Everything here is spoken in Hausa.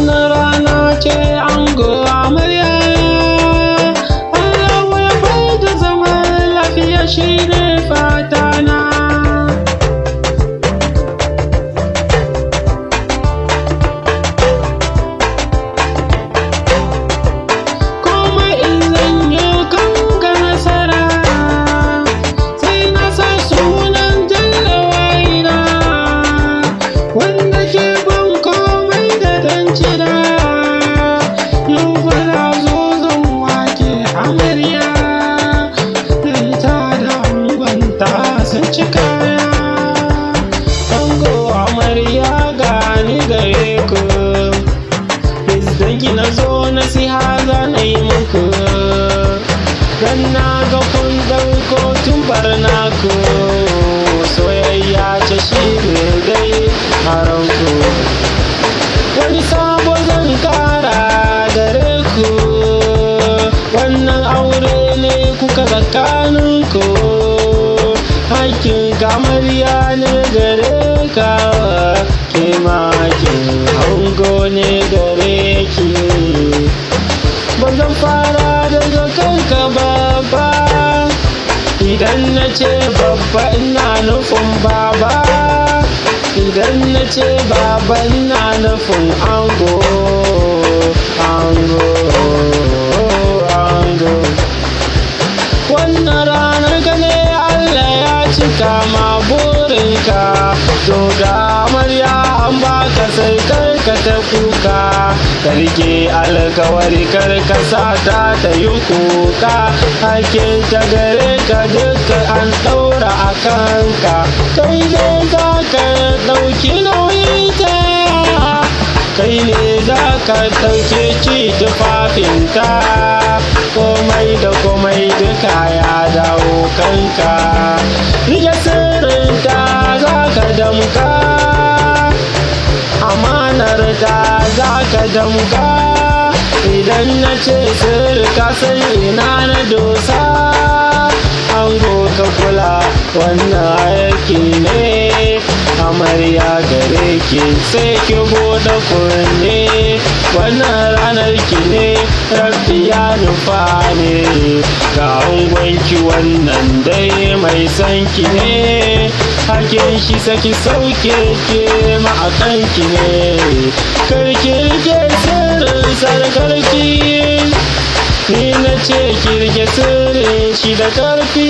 wannan rana ce ango amarya, Allah ya bada zaman lafiya shine fatana. Komai in zan yi kanka nasara, sai na sa sunan jallawaina, wanda ke ban komai da dan cira. Yau fara zo zan wake amarya, ita da angonta sun ci kaya. Ango amarya gani gare ku, bizdanki na zo nasiha za na yi muku, dan na ga kun ɗauko tumbar naku, soyayya ce shi ne dai a ranku. Wani sabo zan kara gare ku, wannan aure ne kuka tsakaninku, hakkin amarya ne gare ka, ke ma hakkin ango ne gare ki. Ba zan fara daga kanka babba, idan na ce babba ina nufin baba, idan na ce baba ina nufin ango, ango, ango. Wannan ranar ka ne Allah ya cika ma burinka, to ga amarya an baka sai kar ka ta kuka, ka rike alkawari kar ka sa ta yi kuka, hakkin ta gare ka duka an ɗaura a kanka, kai ne za ka ɗauki nauyinta, kai ne za ka ɗauke ci tufafinta, komai da komai duka ya dawo kanka, rike sirrinta za ka damka, amanar ta za ka damka, idan na ce sirri ka san ina na dosa, ango ka kula wannan aiki ne, amarya gare ki sai ki bude kunne, wannan ranar ki ne rabbi ya nufa ne, ga angonki wannan dai mai son ki ne, hakin shi saki sauke ke ma a kanki ne, karki rike sirrin sarkarki, ni na ce ki rike sirrin shi da karfi.